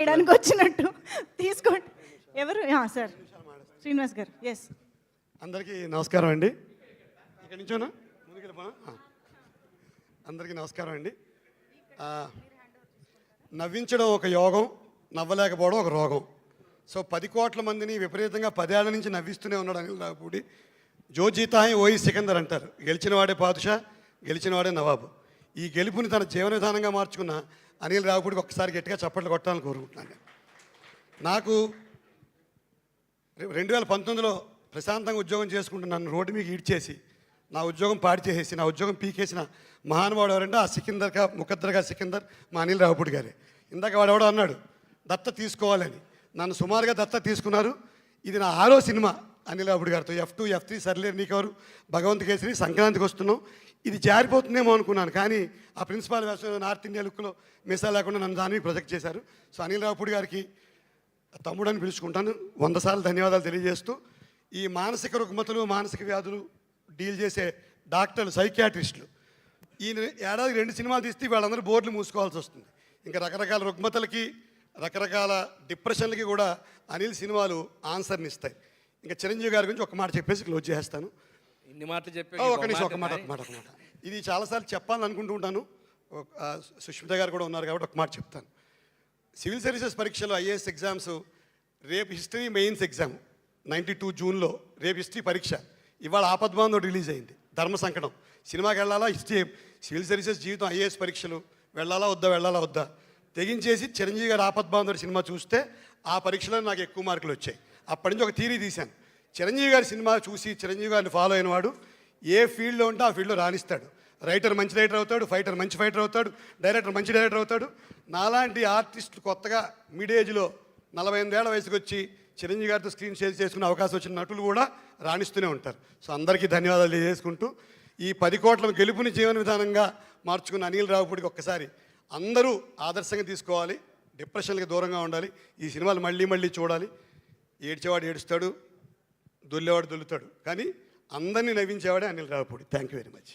చేయడానికి వచ్చినట్టు తీసుకోండి. ఎవరు సార్? శ్రీనివాస్ గారు. ఎస్, అందరికీ నమస్కారం అండి. ఇక్కడి నుంచోనా ముందుకు వెళ్ళిపోనా? అందరికీ నమస్కారం అండి. నవ్వించడం ఒక యోగం, నవ్వలేకపోవడం ఒక రోగం. సో 10 కోట్ల మందిని విపరీతంగా 10 ఏళ్ల నుంచి నవ్విస్తూనే ఉన్నాడు అనిల్ రావిపూడి. జో జీతాయి ఓయి సికందర్ అంటారు. గెలిచినవాడే పాదుషా, గెలిచినవాడే నవాబు. ఈ గెలుపుని తన జీవన విధానంగా మార్చుకున్న అనిల్ రావిపూడికి ఒక్కసారి గట్టిగా చప్పట్లు కొట్టాలని కోరుకుంటున్నాను. నాకు 2019లో ప్రశాంతంగా ఉద్యోగం చేసుకుంటున్నాను. రోడ్డు మీకు ఈడ్చేసి నా ఉద్యోగం పాడి చేసేసి నా ఉద్యోగం పీకేసిన మహానుభావుడు ఎవరంటే ఆ సికిందర్గా ముఖద్దర్గా సికిందర్ మా అనిల్ రావిపూడి గారే. ఇందాక వాడెవడో అన్నాడు దత్త తీసుకోవాలని. నన్ను సుమారుగా దత్త తీసుకున్నారు. ఇది నా 6వ సినిమా అనిల్ రావిపూడి గారితో. F2, F3 సర్లేరు నీకెవరు, భగవంత్ కేసరి, సంక్రాంతికి వస్తున్నాం. ఇది జారిపోతుందేమో అనుకున్నాను, కానీ ఆ ప్రిన్సిపాల్ వేషం నార్త్ ఇండియా లుక్లో మిసా లేకుండా నన్ను దాన్ని ప్రొజెక్ట్ చేశారు. సో అనిల్ రావిపూడి గారికి తమ్ముడని పిలుచుకుంటాను. 100 సార్లు ధన్యవాదాలు తెలియజేస్తూ, ఈ మానసిక రుగ్మతలు మానసిక వ్యాధులు డీల్ చేసే డాక్టర్లు, సైకియాట్రిస్టులు ఈ ఏడాది 2 సినిమాలు తీస్తే వాళ్ళందరూ బోర్డులు మూసుకోవాల్సి వస్తుంది. ఇంకా రకరకాల రుగ్మతలకి రకరకాల డిప్రెషన్లకి కూడా అనిల్ సినిమాలు ఆన్సర్ని ఇస్తాయి. ఇంకా చిరంజీవి గారి గురించి ఒక మాట చెప్పేసి క్లోజ్ చేస్తాను. ఇన్ని మాటలు చెప్పి ఒక నిమిషం, ఒక మాట. ఇది చాలాసార్లు చెప్పాలని అనుకుంటూ ఉంటాను. సుష్మిత గారు కూడా ఉన్నారు కాబట్టి ఒక మాట చెప్తాను. సివిల్ సర్వీసెస్ పరీక్షలు ఐఏఎస్ ఎగ్జామ్స్ రేపు హిస్టరీ మెయిన్స్ ఎగ్జామ్ 92 జూన్లో రేపు హిస్టరీ పరీక్ష. ఇవాళ ఆపద్బాంధవుడు రిలీజ్ అయింది. ధర్మ సంకటం సినిమాకి వెళ్ళాలా, హిస్టరీ సివిల్ సర్వీసెస్ జీవితం ఐఏఎస్ పరీక్షలు వెళ్ళాలా వద్దా తెగించేసి చిరంజీవి గారు ఆపద్బాంధవుడు సినిమా చూస్తే ఆ పరీక్షలో నాకు ఎక్కువ మార్కులు వచ్చాయి. అప్పటి నుంచి ఒక థీరీ తీశాను. చిరంజీవి గారి సినిమా చూసి చిరంజీవి గారిని ఫాలో అయిన వాడు ఏ ఫీల్డ్లో ఉంటే ఆ ఫీల్డ్లో రాణిస్తాడు. రైటర్ మంచి రైటర్ అవుతాడు, ఫైటర్ మంచి ఫైటర్ అవుతాడు, డైరెక్టర్ మంచి డైరెక్టర్ అవుతాడు. నాలాంటి ఆర్టిస్టులు కొత్తగా మిడ్ ఏజ్లో 48 ఏళ్ల వయసుకు వచ్చి చిరంజీవి గారితో స్క్రీన్ షేర్ చేసుకునే అవకాశం వచ్చిన నటులు కూడా రాణిస్తూనే ఉంటారు. సో అందరికీ ధన్యవాదాలు తెలియజేసుకుంటూ, ఈ 10 కోట్ల గెలుపుని జీవన విధానంగా మార్చుకున్న అనిల్ రావిపూడికి ఒక్కసారి అందరూ ఆదర్శంగా తీసుకోవాలి. డిప్రెషన్కి దూరంగా ఉండాలి. ఈ సినిమాలు మళ్ళీ మళ్ళీ చూడాలి. ఏడ్చేవాడు ఏడుస్తాడు, దొల్లేవాడు దొల్లుతాడు, కానీ అందరినీ నవ్వించేవాడే Anil Ravipudi. Thank you very much.